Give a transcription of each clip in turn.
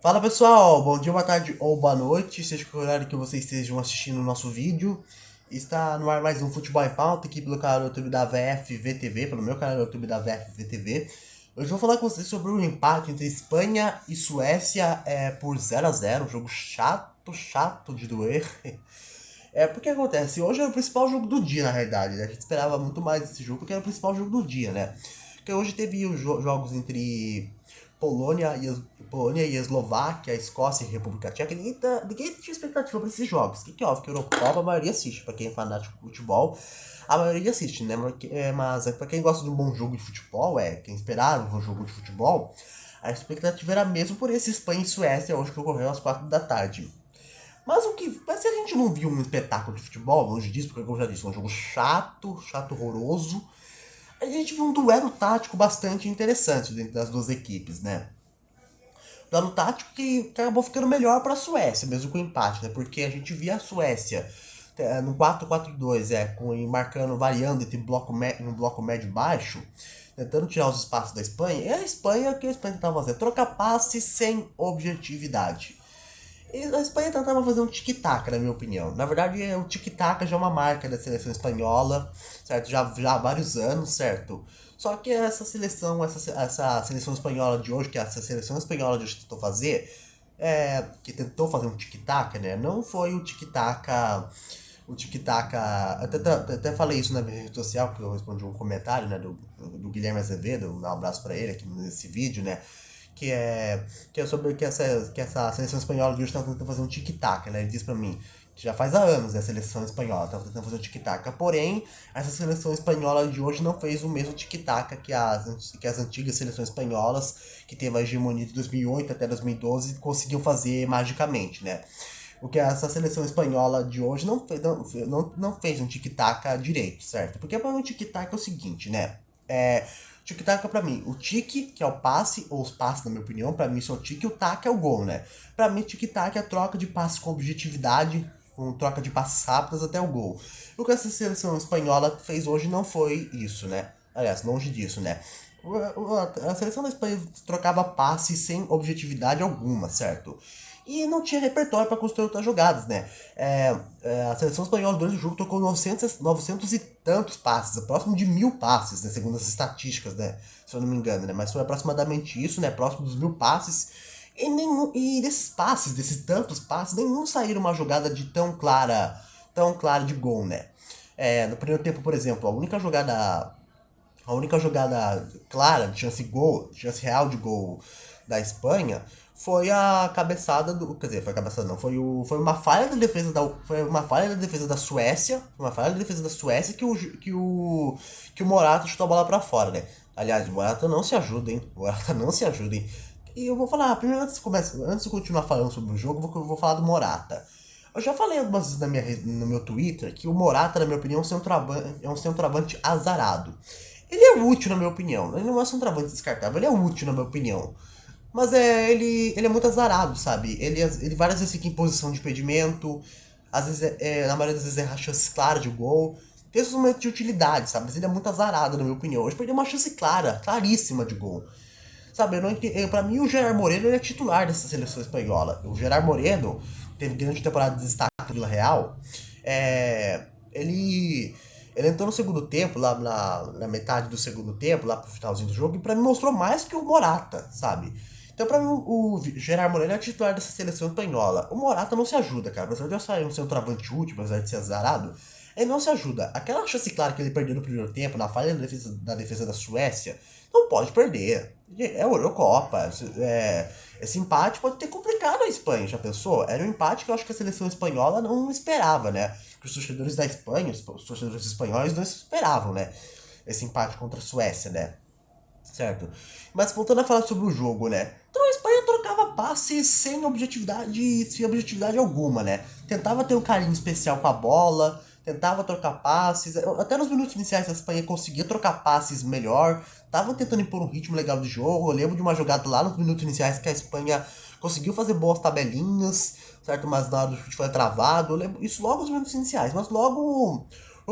Fala pessoal, bom dia, boa tarde ou boa noite, seja qual horário que vocês estejam assistindo o nosso vídeo. Está no ar mais um Futebol em Pauta aqui pelo canal do YouTube da VF VTV, pelo meu canal do YouTube da VF VTV. Hoje eu vou falar com vocês sobre o empate entre Espanha e Suécia por 0 a 0, um jogo chato de doer. Porque acontece, hoje era o principal jogo do dia na realidade, né? A gente esperava muito mais desse jogo porque era o principal jogo do dia, né? Porque hoje teve os jogos entre Polônia Polônia e Eslováquia, Escócia e República Tcheca. Ninguém tinha expectativa para esses jogos. Que é óbvio que a Eurocopa a maioria assiste, para quem é fanático de futebol, a maioria assiste, né? Mas para quem gosta de um bom jogo de futebol, quem esperava um bom jogo de futebol, a expectativa era mesmo por esse Espanha e Suécia hoje que ocorreu às 4 da tarde. Mas se a gente não viu um espetáculo de futebol, longe disso, porque como eu já disse, é um jogo chato, horroroso, a gente viu um duelo tático bastante interessante dentro das duas equipes, né? Duelo tático que acabou ficando melhor para a Suécia, mesmo com o empate, né? Porque a gente via a Suécia no 4-4-2, marcando, variando entre um bloco médio e baixo, tentando tirar os espaços da Espanha. E a Espanha, o que a Espanha tentava fazer? Trocar passes sem objetividade. E a Espanha tentava fazer um tic-tac, na minha opinião. Na verdade, o tic-tac já é uma marca da seleção espanhola, certo? Já há vários anos, certo? Só que essa seleção espanhola de hoje, que essa seleção espanhola de hoje que tentou fazer um tic-tac, né? Não foi o tic-tac, até falei isso na minha rede social, que eu respondi um comentário, né, do Guilherme Azevedo, um abraço pra ele aqui nesse vídeo, né? que é, que é sobre que essa seleção espanhola de hoje está tentando fazer um tic-tac, né? Ele diz pra mim que já faz há anos, né, a seleção espanhola tá tentando fazer um tic-tac. Porém, essa seleção espanhola de hoje não fez o mesmo tic-tac que as antigas seleções espanholas, que teve a hegemonia de 2008 até 2012, conseguiu fazer magicamente, né? O que essa seleção espanhola de hoje não fez um tic-tac direito, certo? Porque para um tic-tac é o seguinte, né? Tic-tac pra mim, o tique, que é o passe, ou os passes, na minha opinião, pra mim isso é o tique, e o tac é o gol, né? Pra mim, tic-tac é a troca de passes com objetividade, com troca de passes rápidas até o gol. O que essa seleção espanhola fez hoje não foi isso, né? Aliás, longe disso, né? A seleção da Espanha trocava passes sem objetividade alguma, certo? E não tinha repertório para construir outras jogadas, né? A seleção espanhola durante o jogo tocou 900 e tantos passes, próximo de 1.000 passes, né? Segundo as estatísticas, né? Se eu não me engano, né? Mas foi aproximadamente isso, né? Próximo dos 1.000 passes. E desses passes, desses tantos passes, nenhum saíram uma jogada de tão clara de gol, né? No primeiro tempo, por exemplo, a única jogada clara, de chance real de gol da Espanha, foi a cabeçada do. Quer dizer, foi a cabeçada não, foi uma falha da defesa da. Foi uma falha da defesa da Suécia. Uma falha da defesa da Suécia que o Morata chutou a bola pra fora, né? Aliás, o Morata não se ajuda, hein? O Morata não se ajuda, hein? E eu vou falar, primeiro antes de continuar falando sobre o jogo, eu vou falar do Morata. Eu já falei algumas vezes no meu Twitter que o Morata, na minha opinião, é um centroavante azarado. Ele é útil, na minha opinião. Ele não é um centroavante descartável, ele é útil, na minha opinião. Mas ele é muito azarado, sabe? Ele várias vezes fica em posição de impedimento, às vezes, na maioria das vezes erra chances claras de gol. Tem esses momentos de utilidade, sabe? Mas ele é muito azarado, na minha opinião. Hoje perdeu uma chance clara, claríssima de gol. Sabe, eu não entendo. Pra mim, o Gerard Moreno ele é titular dessa seleção espanhola. O Gerard Moreno teve grande temporada de destaque no Vila Real. É, ele, ele entrou no segundo tempo, lá na metade do segundo tempo, lá pro finalzinho do jogo, e pra mim mostrou mais que o Morata, sabe? Então, pra mim, o Gerard Moreno é titular dessa seleção espanhola. O Morata não se ajuda, cara. Apesar de eu sair um centroavante útil, apesar de ser azarado, ele não se ajuda. Aquela chance clara que ele perdeu no primeiro tempo, na falha da defesa da Suécia, não pode perder. É a Eurocopa. Esse empate pode ter complicado a Espanha, já pensou? Era um empate que eu acho que a seleção espanhola não esperava, né? Que os torcedores da Espanha, os torcedores espanhóis não esperavam, né? Esse empate contra a Suécia, né? Certo? Mas voltando a falar sobre o jogo, né? Então a Espanha trocava passes sem objetividade alguma, né? Tentava ter um carinho especial com a bola, tentava trocar passes. Até nos minutos iniciais a Espanha conseguia trocar passes melhor. Estavam tentando impor um ritmo legal de jogo. Eu lembro de uma jogada lá nos minutos iniciais que a Espanha conseguiu fazer boas tabelinhas, certo? Mas na hora do chute foi travado. Eu lembro isso logo nos minutos iniciais, mas logo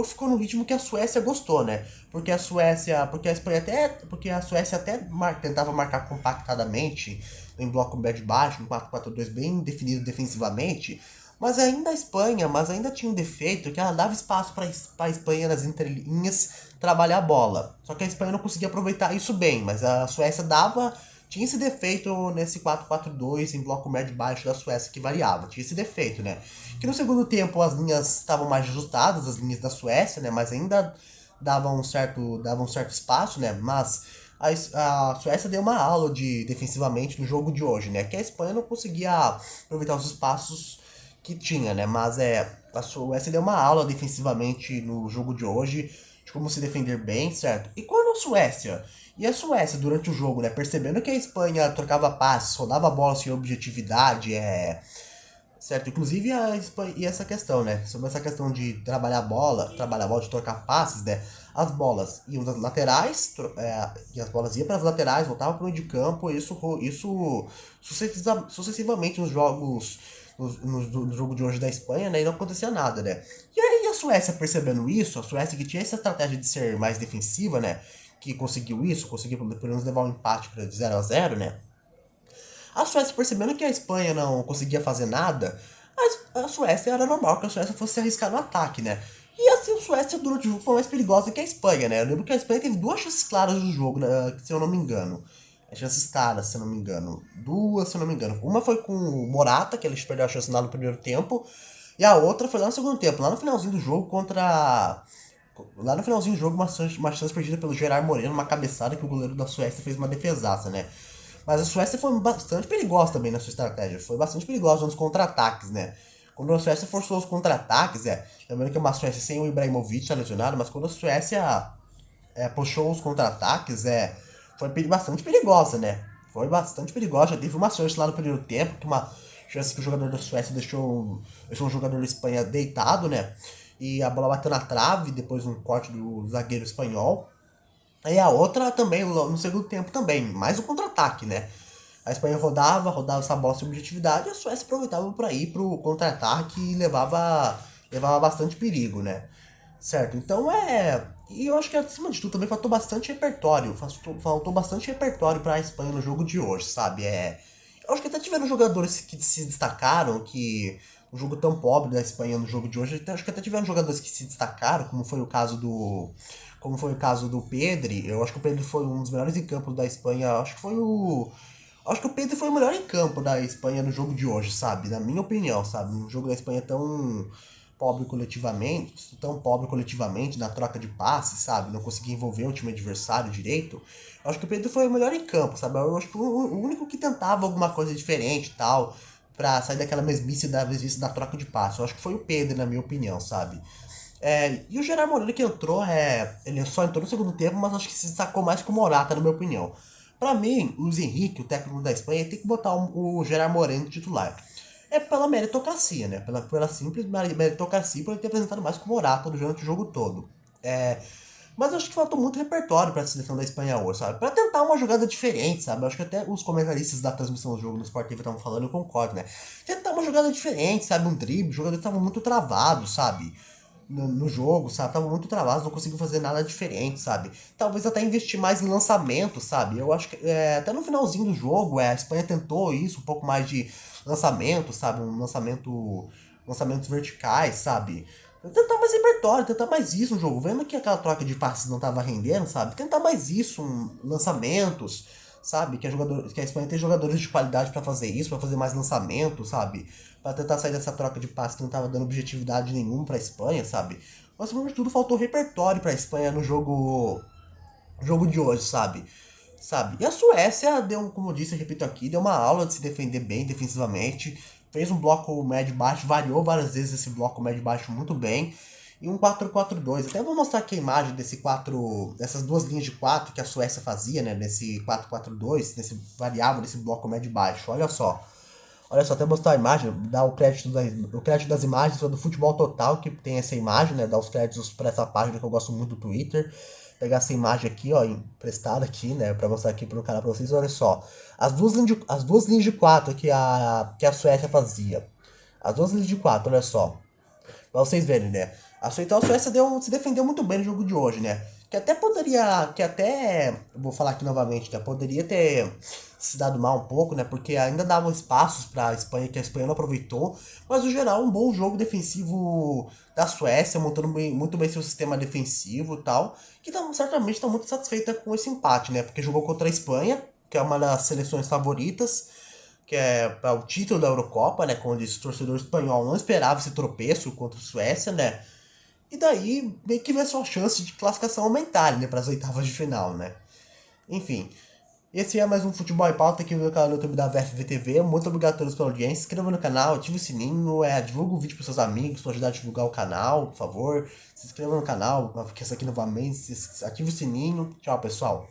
ficou no ritmo que a Suécia gostou, né? Porque a Suécia até tentava marcar compactadamente, em bloco médio baixo, um 4-4-2 bem definido defensivamente, mas ainda a Espanha, mas ainda tinha um defeito que ela dava espaço para a Espanha nas entrelinhas trabalhar a bola. Só que a Espanha não conseguia aproveitar isso bem, mas a Suécia dava. Tinha esse defeito nesse 4-4-2 em bloco médio baixo da Suécia que variava. Tinha esse defeito, né? Que no segundo tempo as linhas estavam mais ajustadas, as linhas da Suécia, né? Mas ainda davam um certo espaço, né? Mas a Suécia deu uma aula de defensivamente no jogo de hoje, né? Que a Espanha não conseguia aproveitar os espaços que tinha, né? Mas a Suécia deu uma aula defensivamente no jogo de hoje de como se defender bem, certo? E quando a Suécia durante o jogo, né, percebendo que a Espanha trocava passes, rodava a bola sem objetividade, certo? Inclusive e essa questão, né? Sobre essa questão de trabalhar a bola, de trocar passes, né? As bolas iam das laterais, e as bolas iam para as laterais, voltavam para o meio de campo, e isso sucessivamente nos jogos, no jogo de hoje da Espanha, né? E não acontecia nada, né? E aí a Suécia percebendo isso, a Suécia que tinha essa estratégia de ser mais defensiva, né? Que conseguiu isso, conseguiu pelo menos levar um empate para 0-0, né? A Suécia percebendo que a Espanha não conseguia fazer nada, a Suécia era normal que a Suécia fosse se arriscar no ataque, né? E assim a Suécia durante o jogo foi mais perigosa que a Espanha, né? Eu lembro que a Espanha teve duas chances claras no jogo, né? Se eu não me engano. Chances claras, se eu não me engano. Duas, se eu não me engano. Uma foi com o Morata, que eles perderam a chance lá no primeiro tempo. E a outra foi lá no segundo tempo, lá no finalzinho do jogo contra. Lá no finalzinho do jogo, uma chance perdida pelo Gerard Moreno, uma cabeçada que o goleiro da Suécia fez uma defesaça, né? Mas a Suécia foi bastante perigosa também na sua estratégia. Foi bastante perigosa nos contra-ataques, né? Quando a Suécia forçou os contra-ataques, lembrando que é uma Suécia sem o Ibrahimovic, tá lesionado, mas quando a Suécia puxou os contra-ataques, foi bastante perigosa, né? Foi bastante perigosa. Já teve uma chance lá no primeiro tempo, que uma chance que o jogador da Suécia deixou um jogador da Espanha deitado, né? E a bola bateu na trave, depois um corte do zagueiro espanhol. E a outra também, no segundo tempo também, mais um contra-ataque, né? A Espanha rodava essa bola sem objetividade e a Suécia aproveitava para ir pro contra-ataque e levava bastante perigo, né? Certo, então E eu acho que acima de tudo também faltou bastante repertório. Faltou bastante repertório para a Espanha no jogo de hoje, sabe? Eu acho que até tiveram jogadores que se destacaram, que um jogo tão pobre da Espanha no jogo de hoje, acho que até tiveram jogadores que se destacaram, como foi o caso do Pedri. Eu acho que o Pedri foi um dos melhores em campo da Espanha. Acho que o Pedri foi o melhor em campo da Espanha no jogo de hoje, sabe? Na minha opinião, sabe? Um jogo da Espanha tão pobre coletivamente na troca de passes, sabe? Não conseguia envolver o time adversário direito. Eu acho que o Pedro foi o melhor em campo, sabe? Eu acho que o único que tentava alguma coisa diferente e tal, pra sair daquela mesmice da troca de passes. Eu acho que foi o Pedro, na minha opinião, sabe? E o Gerard Moreno que entrou, ele só entrou no segundo tempo, mas acho que se destacou mais que o Morata, na minha opinião. Pra mim, o Luiz Henrique, o técnico da Espanha, tem que botar o Gerard Moreno titular. É pela meritocracia, né? Pela simples meritocracia por ele ter apresentado mais que o Morata durante o jogo todo. Mas eu acho que faltou muito repertório para a seleção da Espanha hoje, sabe? Pra tentar uma jogada diferente, sabe? Eu acho que até os comentaristas da transmissão do jogo no Sport TV estavam falando, eu concordo, né? Tentar uma jogada diferente, sabe? Um drible, os jogadores estavam muito travados, sabe? No jogo, sabe? Estavam muito travados, não conseguiam fazer nada diferente, sabe? Talvez até investir mais em lançamento, sabe? Eu acho que até no finalzinho do jogo, a Espanha tentou isso, um pouco mais de lançamento, sabe? Lançamentos verticais, sabe? Tentar mais repertório, tentar mais isso no jogo. Vendo que aquela troca de passes não tava rendendo, sabe? Tentar mais isso, lançamentos, sabe? Que a Espanha tem jogadores de qualidade para fazer isso, para fazer mais lançamentos, sabe? Para tentar sair dessa troca de passes que não tava dando objetividade nenhuma para a Espanha, sabe? Mas, acima de tudo, faltou repertório para a Espanha no jogo de hoje, sabe? E a Suécia deu, como eu disse, eu repito aqui, deu uma aula de se defender bem defensivamente, fez um bloco médio-baixo, variou várias vezes esse bloco médio-baixo muito bem, e um 4-4-2. Até vou mostrar aqui a imagem dessas duas linhas de 4 que a Suécia fazia, né, nesse 4-4-2, variável desse bloco médio-baixo. Olha só. Olha só, até mostrar a imagem, dar o crédito das imagens do Futebol Total, que tem essa imagem, né? Dar os créditos para essa página que eu gosto muito do Twitter. Pegar essa imagem aqui, ó, emprestada aqui, né? Pra mostrar aqui pro canal pra vocês, olha só. As duas linhas de 4 que a Suécia fazia. As duas linhas de 4, olha só. Pra vocês verem, né? Então a Suécia se defendeu muito bem no jogo de hoje, né? vou falar aqui novamente, né? Poderia ter se dado mal um pouco, né? Porque ainda davam espaços para a Espanha, que a Espanha não aproveitou. Mas no geral, um bom jogo defensivo da Suécia, montando muito bem seu sistema defensivo e tal. Que certamente está muito satisfeita com esse empate, né? Porque jogou contra a Espanha, que é uma das seleções favoritas, que é para o título da Eurocopa, né? Quando esse torcedor espanhol não esperava esse tropeço contra a Suécia, né? E daí meio que vê sua chance de classificação aumentarem, né, para as oitavas de final, né? Enfim, esse é mais um Futebol em Pauta aqui no canal do YouTube da VFVTV. Muito obrigado a todos pela audiência. Se inscreva no canal, ative o sininho, divulga o vídeo para seus amigos para ajudar a divulgar o canal, por favor. Se inscreva no canal, porque isso aqui novamente, ative o sininho. Tchau, pessoal.